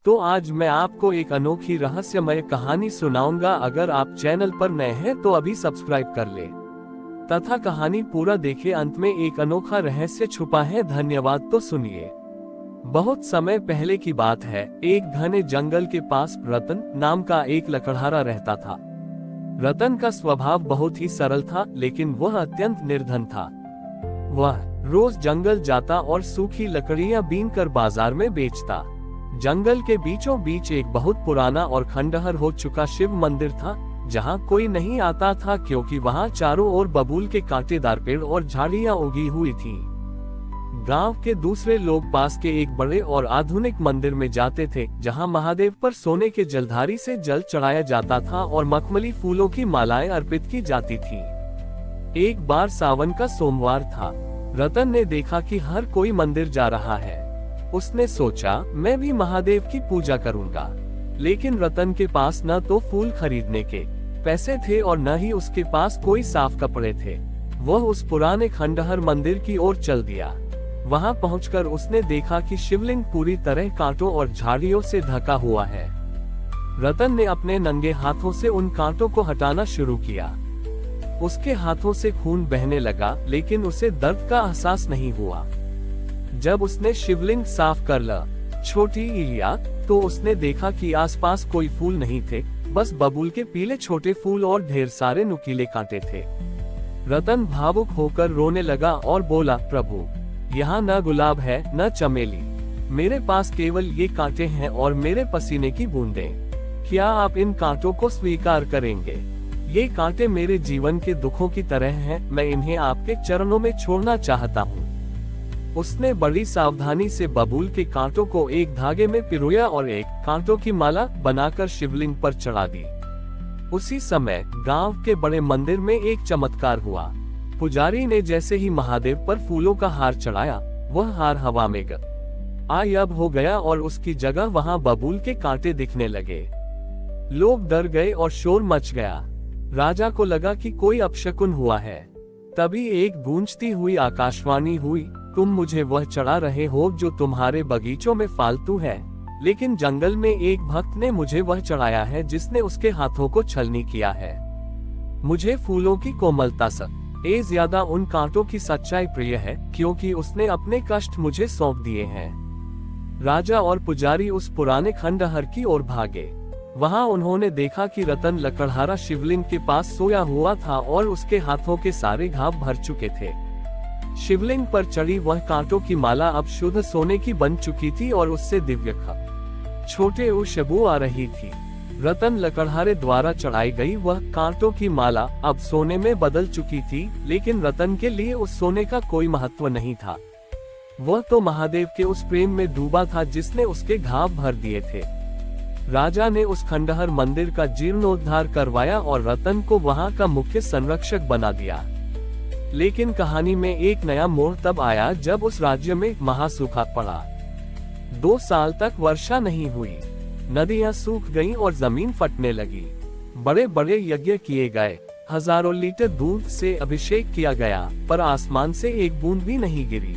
तो आज मैं आपको एक अनोखी रहस्यमय कहानी सुनाऊंगा। अगर आप चैनल पर नए हैं तो अभी सब्सक्राइब कर ले तथा कहानी पूरा देखें। अंत में एक अनोखा रहस्य छुपा है। धन्यवाद। तो सुनिए। बहुत समय पहले की बात है। एक घने जंगल के पास रतन नाम का एक लकड़हारा रहता था। रतन का स्वभाव बहुत ही सरल था, लेकिन वह अत्यंत निर्धन था। वह रोज जंगल जाता और सूखी लकड़ियां बीनकर बाजार में बेचता। जंगल के बीचों बीच एक बहुत पुराना और खंडहर हो चुका शिव मंदिर था, जहां कोई नहीं आता था, क्योंकि वहां चारों ओर बबूल के कांटेदार पेड़ और झाड़ियां उगी हुई थीं। गांव के दूसरे लोग पास के एक बड़े और आधुनिक मंदिर में जाते थे, जहां महादेव पर सोने के जलधारी से जल चढ़ाया जाता था और मखमली फूलों की मालाएं अर्पित की जाती थीं। एक बार सावन का सोमवार था। रतन ने देखा कि हर कोई मंदिर जा रहा है। उसने सोचा, मैं भी महादेव की पूजा करूंगा। लेकिन रतन के पास न तो फूल खरीदने के पैसे थे और न ही उसके पास कोई साफ कपड़े थे। वह उस पुराने खंडहर मंदिर की ओर चल दिया। वहां पहुंचकर उसने देखा कि शिवलिंग पूरी तरह कांटों और झाड़ियों से ढका हुआ है। रतन ने अपने नंगे हाथों से उन कांटों को हटाना शुरू किया। उसके हाथों से खून बहने लगा, लेकिन उसे दर्द का एहसास नहीं हुआ। जब उसने शिवलिंग साफ कर लिया तो उसने देखा कि आसपास कोई फूल नहीं थे, बस बबूल के पीले छोटे फूल और ढेर सारे नुकीले कांटे थे। रतन भावुक होकर रोने लगा और बोला, प्रभु, यहाँ न गुलाब है न चमेली, मेरे पास केवल ये कांटे हैं और मेरे पसीने की बूंदें। क्या आप इन कांटों को स्वीकार करेंगे? ये कांटे मेरे जीवन के दुखों की तरह हैं, मैं इन्हें आपके चरणों में छोड़ना चाहता हूँ। उसने बड़ी सावधानी से बबूल के कांटों को एक धागे में पिरोया और एक कांटों की माला बनाकर शिवलिंग पर चढ़ा दी। उसी समय गांव के बड़े मंदिर में एक चमत्कार हुआ। पुजारी ने जैसे ही महादेव पर फूलों का हार चढ़ाया, वह हार हवा में गायब हो गया और उसकी जगह वहां बबूल के कांटे दिखने लगे। लोग डर गए और शोर मच गया। राजा को लगा कि कोई अपशकुन हुआ है। तभी एक गूंजती हुई आकाशवाणी हुई, तुम मुझे वह चढ़ा रहे हो जो तुम्हारे बगीचों में फालतू है, लेकिन जंगल में एक भक्त ने मुझे वह चढ़ाया है जिसने उसके हाथों को छलनी किया है। मुझे फूलों की कोमलता से ज्यादा उन कांटों की सच्चाई प्रिय है, क्योंकि उसने अपने कष्ट मुझे सौंप दिए हैं। राजा और पुजारी उस पुराने खंडहर की ओर भागे। वहां उन्होंने देखा कि रतन लकड़हारा शिवलिंग के पास सोया हुआ था और उसके हाथों के सारे घाव भर चुके थे। शिवलिंग पर चढ़ी वह कांटों की माला अब शुद्ध सोने की बन चुकी थी और उससे दिव्य छोटे खुशबू आ रही थी। रतन लकड़हारे द्वारा चढ़ाई गई वह कांटों की माला अब सोने में बदल चुकी थी, लेकिन रतन के लिए उस सोने का कोई महत्व नहीं था। वह तो महादेव के उस प्रेम में डूबा था जिसने उसके घाव भर दिए थे। राजा ने उस खंडहर मंदिर का जीर्णोद्धार करवाया और रतन को वहां का मुख्य संरक्षक बना दिया। लेकिन कहानी में एक नया मोड़ तब आया जब उस राज्य में महासूखा पड़ा। 2 साल तक वर्षा नहीं हुई। नदियां सूख गईं और जमीन फटने लगी। बड़े बड़े यज्ञ किए गए, हजारों लीटर दूध से अभिषेक किया गया, पर आसमान से एक बूंद भी नहीं गिरी।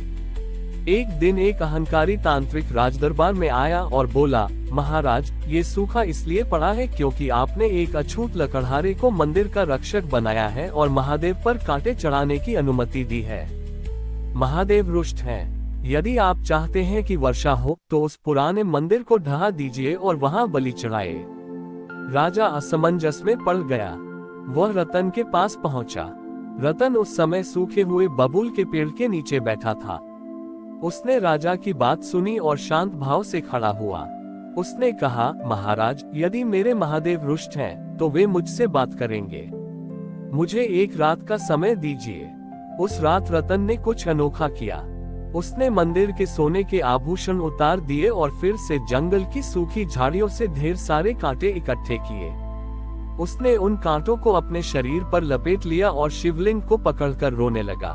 एक दिन एक अहंकारी तांत्रिक राजदरबार में आया और बोला, महाराज, ये सूखा इसलिए पड़ा है क्योंकि आपने एक अछूत लकड़हारे को मंदिर का रक्षक बनाया है और महादेव पर कांटे चढ़ाने की अनुमति दी है। महादेव रुष्ट हैं। यदि आप चाहते हैं कि वर्षा हो तो उस पुराने मंदिर को ढहा दीजिए और वहां बलि चढ़ाए। राजा असमंजस में पड़ गया। वह रतन के पास पहुंचा। रतन उस समय सूखे हुए बबूल के पेड़ के नीचे बैठा था। उसने राजा की बात सुनी और शांत भाव से खड़ा हुआ। उसने कहा, महाराज, यदि मेरे महादेव रुष्ट हैं, तो वे मुझसे बात करेंगे। मुझे एक रात का समय दीजिए। उस रात रतन ने कुछ अनोखा किया। उसने मंदिर के सोने के आभूषण उतार दिए और फिर से जंगल की सूखी झाड़ियों से ढेर सारे कांटे इकट्ठे किए। उसने उन कांटों को अपने शरीर पर लपेट लिया और शिवलिंग को पकड़कर रोने लगा।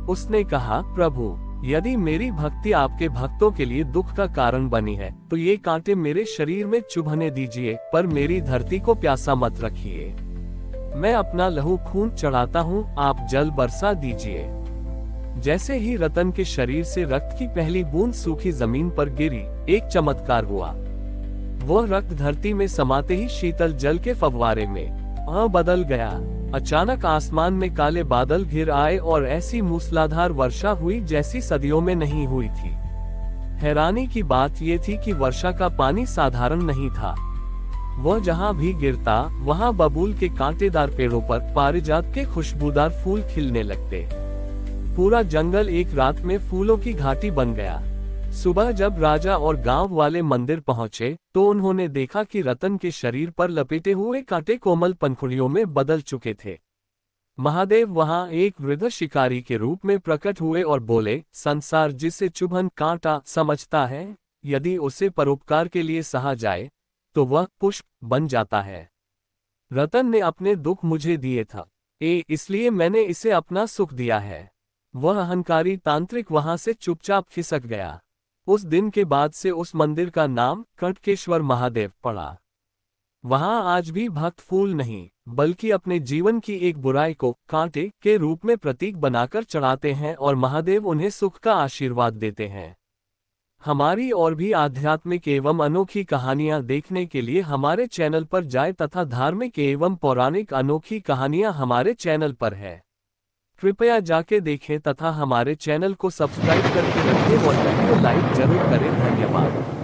उसने कहा, प्रभु, यदि मेरी भक्ति आपके भक्तों के लिए दुख का कारण बनी है, तो ये कांटे मेरे शरीर में चुभने दीजिए, पर मेरी धरती को प्यासा मत रखिए। मैं अपना लहू खून चढ़ाता हूँ, आप जल बरसा दीजिए। जैसे ही रतन के शरीर से रक्त की पहली बूंद सूखी जमीन पर गिरी, एक चमत्कार हुआ। वह रक्त धरती में समाते ही शीतल जल के फव्वारे में बदल गया। अचानक आसमान में काले बादल घिर आए और ऐसी मूसलाधार वर्षा हुई जैसी सदियों में नहीं हुई थी। हैरानी की बात यह थी कि वर्षा का पानी साधारण नहीं था। वह जहां भी गिरता वहां बबूल के कांटेदार पेड़ों पर पारिजात के खुशबूदार फूल खिलने लगते। पूरा जंगल एक रात में फूलों की घाटी बन गया। सुबह जब राजा और गांव वाले मंदिर पहुंचे तो उन्होंने देखा कि रतन के शरीर पर लपेटे हुए कांटे कोमल पंखुड़ियों में बदल चुके थे। महादेव वहां एक वृद्ध शिकारी के रूप में प्रकट हुए और बोले, संसार जिसे चुभन कांटा समझता है, यदि उसे परोपकार के लिए सहा जाए तो वह पुष्प बन जाता है। रतन ने अपने दुख मुझे दिए था, इसलिए मैंने इसे अपना सुख दिया है। वह अहंकारी तांत्रिक वहां से चुपचाप खिसक गया। उस दिन के बाद से उस मंदिर का नाम कटकेश्वर महादेव पड़ा। वहां आज भी भक्त फूल नहीं बल्कि अपने जीवन की एक बुराई को कांटे के रूप में प्रतीक बनाकर चढ़ाते हैं और महादेव उन्हें सुख का आशीर्वाद देते हैं। हमारी और भी आध्यात्मिक एवं अनोखी कहानियां देखने के लिए हमारे चैनल पर जाएं तथा धार्मिक एवं पौराणिक अनोखी कहानियां हमारे चैनल पर है। कृपया जाके देखें तथा हमारे चैनल को सब्सक्राइब करके रखें और वीडियो लाइक जरूर करें। धन्यवाद।